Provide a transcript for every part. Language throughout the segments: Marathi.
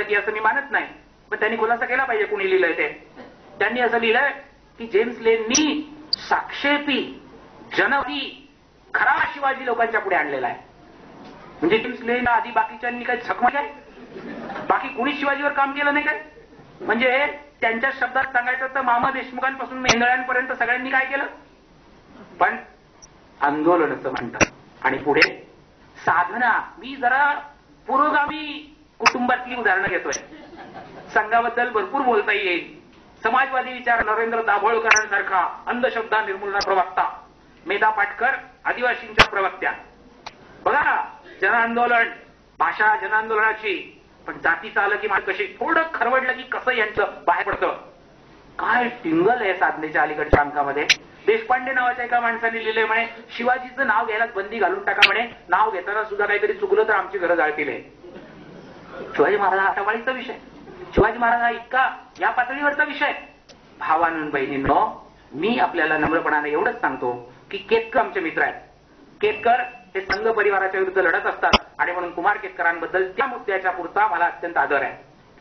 की असं मी मानत नाही, पण त्यांनी खुलासा केला पाहिजे कुणी लिहिलंय ते. त्यांनी असं लिहिलंय की जेम्स लेननी साक्षेपी जनवी खरा शिवाजी लोकांच्या पुढे आणलेला आहे. म्हणजे जेम्स लेन आधी बाकीच्यांनी काही झकमारी आहे, बाकी कुणी शिवाजीवर काम केलं नाही काय? म्हणजे त्यांच्या शब्दात सांगायचं तर मामा देशमुखांपासून मेंदळ्यांपर्यंत सगळ्यांनी काय केलं? पण आंदोलनाचं म्हणतात. आणि पुढे साधना. मी जरा पुरोगामी कुटुंबातली उदाहरणं घेतोय. संघाबद्दल भरपूर बोलता येईल. समाजवादी विचार नरेंद्र दाभोळकरांसारखा अंधश्रद्धा निर्मूलना प्रवक्ता, मेधा पाटकर आदिवासींच्या प्रवक्त्या. बघा जनआंदोलन, भाषा जनआंदोलनाची, पण जातीचं आलं की मला कशी थोडं खरवडलं की कसं यांचं बाहेर पडतं. काय टिंगल आहे साधनेच्या अलीकडच्या अंकामध्ये. देशपांडे नावाच्या एका माणसाने लिहिले म्हणे शिवाजीचं नाव घ्यायला बंदी घालून टाका म्हणे, नाव घेताना सुद्धा काहीतरी चुकलं तर आमची घरं जाळतील. शिवाजी महाराज हा आटावाळीचा विषय, शिवाजी महाराज हा इतका या पातळीवरचा विषय. भावांनो बहिणींनो, मी आपल्याला नम्रपणाने एवढंच सांगतो की केतकर आमचे मित्र आहेत. केतकर हे संघ परिवाराच्या विरुद्ध लढत असतात आणि म्हणून कुमार केतकरांबद्दल त्या मुद्द्याच्या पुरता मला अत्यंत आदर आहे.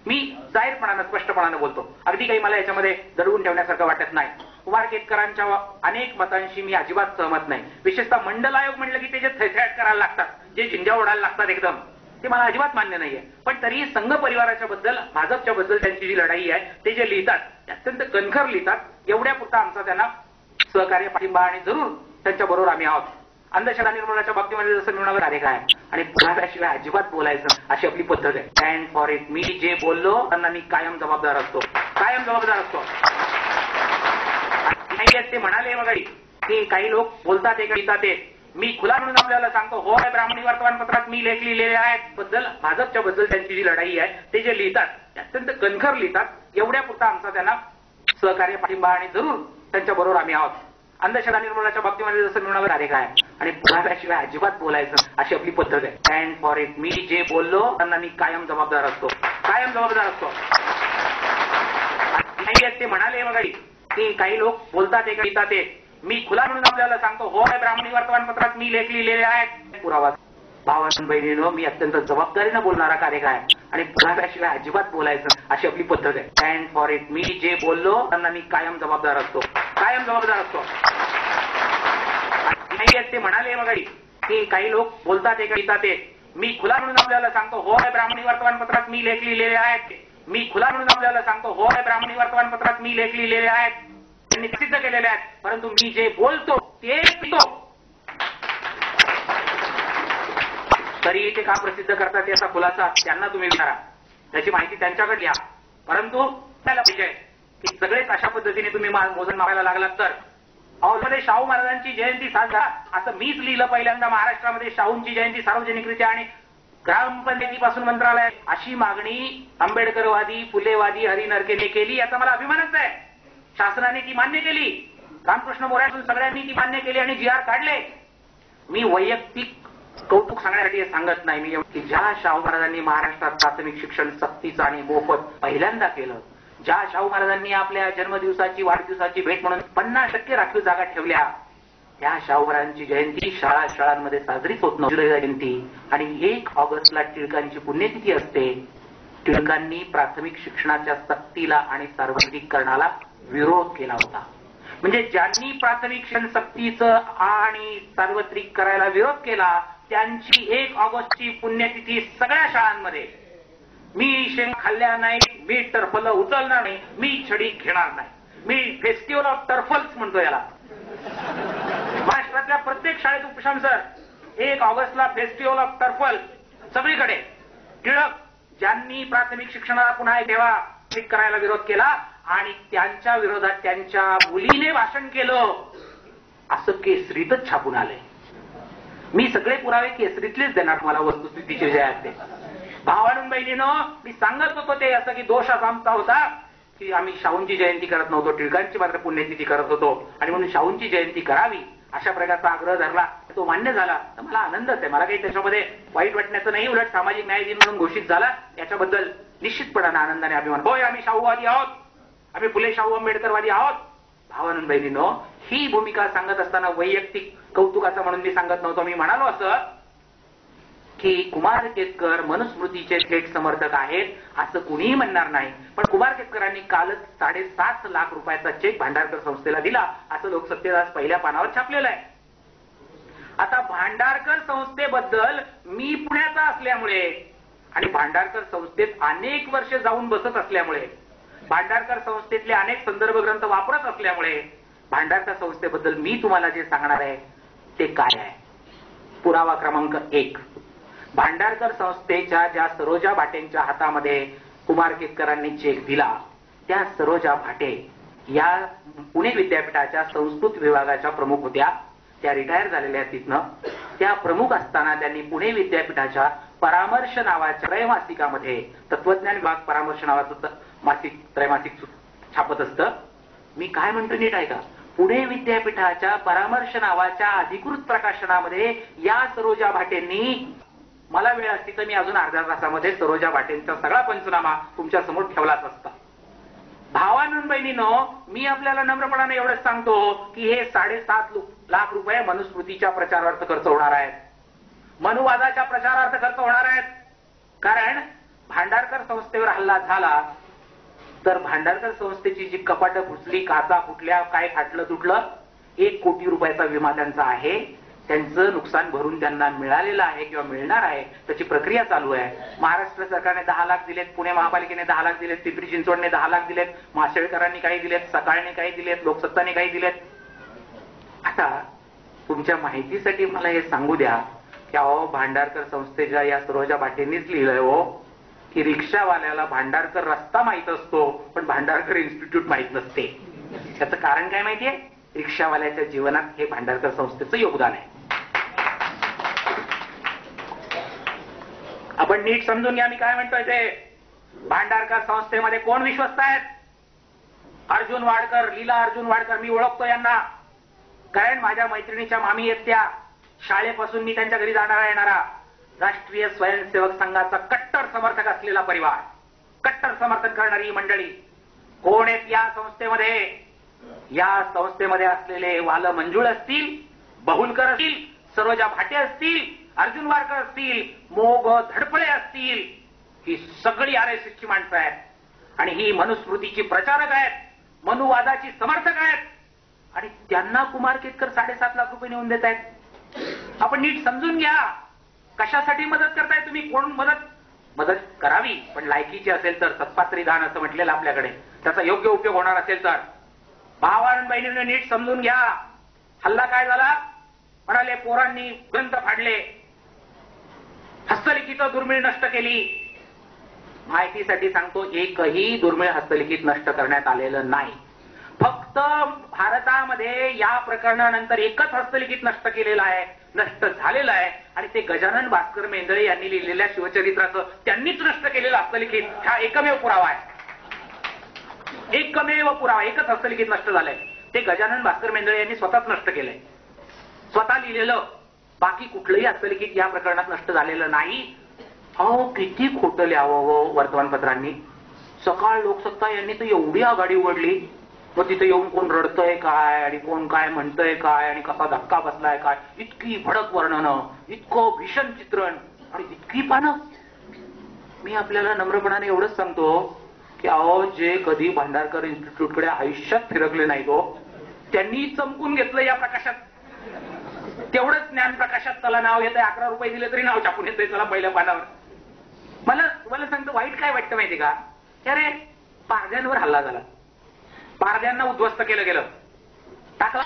मी जाहीरपणानं स्पष्टपणानं बोलतो, अगदी काही मला याच्यामध्ये दडवून ठेवण्यासारखं वाटत नाही. कुमार केतकरांच्या अनेक मतांशी मी अजिबात सहमत नाही. विशेषतः मंडल आयोग म्हणलं की ते जे थैथयाट करायला लागतात, जे झिंज्या ओढायला लागतात एकदम, ते मला अजिबात मान्य नाहीये. पण तरीही संघ परिवाराच्या बद्दल, भाजपच्या बद्दल त्यांची जी लढाई आहे, ते जे लिहितात ते अत्यंत कणखर लिहितात. एवढ्या पुरता आमचा त्यांना सहकार्य, पाठिंबा आणि जरूर त्यांच्या बरोबर आम्ही आहोत. अंधश्रद्धा निर्मूलनाच्या बाबतीमध्ये जसं मिळवणारा कार्य काय आणि पुराव्याशिवाय अजिबात बोलायचं अशी आपली पद्धत आहे. Stand for it. मी जे बोललो त्यांना मी कायम जबाबदार असतो, कायम जबाबदार असतो. ते म्हणाले बघा की काही लोक बोलतात एक लिहितात एक. मी खुला म्हणून आपल्याला सांगतो, हो ब्राह्मणी वर्तमानपत्रात मी लेख लिहिलेले आहेत बद्दल, भाजपच्या बद्दल त्यांची जी लढाई आहे, ते जे लिहितात ते अत्यंत कणखर लिहितात. एवढ्या पुरता आमचा त्यांना सहकार्य, पाठिंबा आणि जरूर त्यांच्या बरोबर आम्ही आहोत. अंधश्रद्धा निर्मूलनाच्या बाबतीमध्ये जसं मिळवणारा कार्य काय आणि पुराव्याशिवाय अजिबात बोलायचं अशी आपली पद्धत आहे. Stand for it. मी जे बोललो त्यांना मी कायम जबाबदार असतो, कायम जबाबदार असतो. ते म्हणाले बघा की काही लोक बोलतात एक लिहितात एक. मी खुला म्हणून आपल्याला सांगतो, हो ब्राह्मणी वर्तमानपत्रात मी लेख लिहिलेले आहेत. पुरावा. भावांनो बहिणींनो, मी अत्यंत जबाबदारीनं बोलणारा कार्य काय आणि पुराव्याशिवाय अजिबात बोलायचं अशी आपली पद्धत आहे. Stand for it. मी जे बोललो त्यांना मी कायम जबाबदार असतो, कायम जबाबदार असतो. ते म्हणाले बघा की काही लोक बोलतात एक लिहितात एक. मी खुला म्हणून आपल्याला सांगतो, हो ब्राह्मणी वर्तमानपत्रात मी लेख लिहिलेले आहेत. मी खुला म्हणून आपल्याला सांगतो, हो ब्राह्मणी वर्तमानपत्रात मी लेख लिहिलेले आहेत. त्यांनी प्रसिद्ध केलेले आहेत, परंतु मी जे बोलतो ते लिहितो. तरी ते का प्रसिद्ध करतात याचा खुलासा त्यांना तुम्ही विचारा, त्याची माहिती त्यांच्याकडे घ्या. परंतु त्याला पाहिजे की सगळेच अशा पद्धतीने तुम्ही मोजून मागायला लागलात तर मध्ये शाहू महाराजांची जयंती साजरा असं मीच लिहिलं पहिल्यांदा महाराष्ट्रामध्ये. शाहूंची जयंती सार्वजनिकरित्या आणि ग्रामपंचायतीपासून मंत्रालय अशी मागणी आंबेडकरवादी, फुलेवादी हरी नरकेने केली, याचा मला अभिमानच आहे. शासनाने ती मान्य केली, रामकृष्ण मोऱ्यापासून सगळ्यांनी ती मान्य केली आणि जी आर काढले. मी वैयक्तिक कौतुक सांगण्यासाठी हे सांगत नाही मी की ज्या शाहू महाराजांनी महाराष्ट्रात प्राथमिक शिक्षण सक्तीचं आणि मोफत पहिल्यांदा केलं, ज्या शाहू महाराजांनी आपल्या जन्मदिवसाची, वाढदिवसाची भेट म्हणून 50% राखीव जागा ठेवल्या, त्या शाहू महाराजांची जयंती शाळांमध्ये साजरीच होत नव्हती जयंती. आणि 1 ऑगस्टला टिळकांची पुण्यतिथी असते. टिळकांनी प्राथमिक शिक्षणाच्या सक्तीला आणि सार्वत्रिकरणाला विरोध केला होता. म्हणजे ज्यांनी प्राथमिक शिक्षण सक्तीचं आणि सार्वत्रिक करायला विरोध केला त्यांची 1 ऑगस्टची पुण्यतिथी सगळ्या शाळांमध्ये, मी शेंग खाल्ल्या नाही, मी टर्फल उचलणार नाही, मी छडी घेणार नाही, मी फेस्टिवल ऑफ टर्फल्स म्हणतो याला. महाराष्ट्रातल्या प्रत्येक शाळेत उपोषण सर, 1 ऑगस्टला फेस्टिवल ऑफ टर्फल सगळीकडे. टिळक ज्यांनी प्राथमिक शिक्षणाला पुन्हा तेव्हा करायला विरोध केला आणि त्यांच्या विरोधात त्यांच्या मुलीने भाषण केलं असं केसरीतच छापून आलंय. मी सगळे पुरावे केसरीतलेच देणार मला वस्तुस्थितीचे जे आहेत ते. भावांनो बहिणीनो, मी सांगत होतो ते असं की दोष असा आमचा होता की आम्ही शाहूंची जयंती करत नव्हतो, टिळकांची मात्र पुण्यतिथी करत होतो आणि म्हणून शाहूंची जयंती करावी अशा प्रकारचा आग्रह धरला, तो मान्य झाला तर मला आनंदच आहे. मला काही त्याच्यामध्ये वाईट वाटण्याचं नाही, उलट सामाजिक न्याय दिन म्हणून घोषित झाला याच्याबद्दल निश्चितपणाने आनंदाने अभिमान. होय, आम्ही शाहूवादी आहोत, आम्ही फुले शाहू आंबेडकरवादी आहोत. भावांनो बहिणीनो, ही भूमिका सांगत असताना वैयक्तिक कौतुकाचं म्हणून मी सांगत नव्हतो. मी म्हणालो असं की कुमार केतकर मनुस्मृतीचे थेट समर्थक आहेत असं कुणीही म्हणणार नाही. पण कुमार केतकरांनी कालच 7.5 लाख रुपयाचा चेक भांडारकर संस्थेला दिला असं लोकसत्तेत आज पहिल्या पानावर छापलेलं आहे. आता भांडारकर संस्थेबद्दल मी पुण्याचा असल्यामुळे आणि भांडारकर संस्थेत अनेक वर्ष जाऊन बसत असल्यामुळे, भांडारकर संस्थेतले अनेक संदर्भ ग्रंथ वापरत असल्यामुळे भांडारकर संस्थेबद्दल मी तुम्हाला जे सांगणार आहे ते काय आहे. पुरावा क्रमांक 1, भांडारकर संस्थेच्या ज्या सरोजा भाटेंच्या हातामध्ये कुमार केतकरांनी चेक दिला त्या सरोजा भाटे या पुणे विद्यापीठाच्या संस्कृत विभागाच्या प्रमुख होत्या. त्या रिटायर झालेल्या तिथनं. त्या प्रमुख असताना त्यांनी पुणे विद्यापीठाच्या परामर्श नावाच्या त्रैमासिकामध्ये, तत्वज्ञान विभाग परामर्श नावाचं मासिक त्रैमासिक छापत असतं. मी काय म्हणतो नीट ऐका. पुणे विद्यापीठाच्या परामर्श नावाच्या अधिकृत प्रकाशनामध्ये या सरोजा भाटेंनी, मला वेळ असती तर मी अजून अर्ध्या तासामध्ये सरोजा भाटेंचा सगळा पंचनामा तुमच्या समोर ठेवलाच असता. भावानंद बहिणीनो, मी आपल्याला नम्रपणाने एवढंच सांगतो की हे 7.5 लाख रुपये मनुस्मृतीच्या प्रचारार्थ खर्च होणार आहेत, मनुवादाच्या प्रचारार्थ खर्च होणार आहेत. कारण भांडारकर संस्थेवर हल्ला झाला तर भांडारकर संस्थेची जी कपाटं फुटली, काचा फुटल्या, काय फाटलं तुटलं, 1 कोटी रुपयाचा विमा त्यांचा आहे. त्यांचं नुकसान भरून त्यांना मिळालेलं आहे किंवा मिळणार आहे, त्याची प्रक्रिया चालू आहे. महाराष्ट्र सरकारने 10 लाख दिलेत, पुणे महापालिकेने 10 लाख दिलेत, पिंपरी चिंचवडने 10 लाख दिलेत, माशेळकरांनी काही दिलेत, सकाळने काही दिलेत, लोकसत्ताने काही दिलेत. आता तुमच्या माहितीसाठी मला हे सांगू द्या की अहो, भांडारकर संस्थेच्या या सरोजा भाटेंनीच लिहिलंय हो की रिक्षावाल्याला भांडारकर रस्ता माहित असतो पण भांडारकर इन्स्टिट्यूट माहित नसते. त्याचं कारण काय माहितीये? रिक्षावाल्याच्या जीवनात हे भांडारकर संस्थेचं योगदान आहे. आपण नीट समजून घ्या मी काय म्हणतोय ते. भांडारकर संस्थेमध्ये कोण विश्वस्त आहेत? अर्जुन वाडकर, लीला अर्जुन वाडकर. मी ओळखतो यांना, कारण माझ्या मैत्रिणीच्या मामी आहेत त्या. शाळेपासून मी त्यांच्या घरी जाणारा येणारा. राष्ट्रीय स्वयंसेवक संघाचा कट्टर समर्थक असलेला परिवार, कट्टर समर्थन करणारी मंडळी. कोण आहेत या संस्थेमध्ये? या संस्थेमध्ये असलेले वाल मंजुळ असतील, बहुलकर असतील, सरोजा भाटे असतील, अर्जुन वाडकर असतील, मोग धडपळे असतील. ही सगळी आरएसएसची माणसं आहेत आणि ही मनुस्मृतीची प्रचारक आहेत, मनुवादाची समर्थक आहेत. आणि त्यांना कुमार केतकर 7.5 लाख रुपये नेऊन देत आहेत. आपण नीट समजून घ्या. कशासाठी मदत करताय तुम्ही? कोण मदत करावी पण लायकीची असेल तर, सत्पात्री दान असं म्हटलेलं आपल्याकडे, त्याचा योग्य उपयोग होणार असेल तर. भावान बहिणीने नीट समजून घ्या. हल्ला काय झाला? म्हणाले पोरांनी ग्रंथ फाडले, हस्तलिखित दुर्मिळ नष्ट केली. माहितीसाठी सांगतो, एकही दुर्मिळ हस्तलिखित नष्ट करण्यात आलेलं नाही. फक्त भारतामध्ये या प्रकरणानंतर एकच हस्तलिखित नष्ट केलेलं आहे, नष्ट झालेलं आहे, आणि ते गजानन भास्कर मेंदळे यांनी लिहिलेल्या शिवचरित्राचं त्यांनीच नष्ट केलेलं हस्तलिखित. हा एकमेव पुरावा आहे, एकमेव पुरावा. एकच हस्तलिखित नष्ट झालंय, ते गजानन भास्कर मेंदळे यांनी स्वतःच नष्ट केलंय, स्वतः लिहिलेलं. बाकी कुठलंही हस्तलिखित या प्रकरणात नष्ट झालेलं नाही. अहो, किती खोटं लिहावं वर्तमानपत्रांनी. सकाळ लोकसत्ता यांनी तर एवढी आघाडी उघडली, मग तिथे येऊन कोण रडतंय काय आणि कोण काय म्हणतंय काय आणि कसा धक्का बसलाय काय, इतकी भडक वर्णनं, इतकं भीषण चित्रण आणि इतकी पानं. मी आपल्याला नम्रपणाने एवढंच सांगतो की अहो, जे कधी भांडारकर इन्स्टिट्यूटकडे आयुष्यात फिरकले नाही तो, त्यांनी चमकून घेतलं या प्रकाशात. तेवढंच ज्ञान प्रकाशात चला नाव येतंय, 11 रुपये दिले तरी नाव छापून येतंय चला पहिल्या पानावर. मला सांगतो वाईट काय वाटतं माहिती का? अरे, पारध्यांवर हल्ला झाला, पारध्यांना उद्ध्वस्त केलं गेलं, टाकला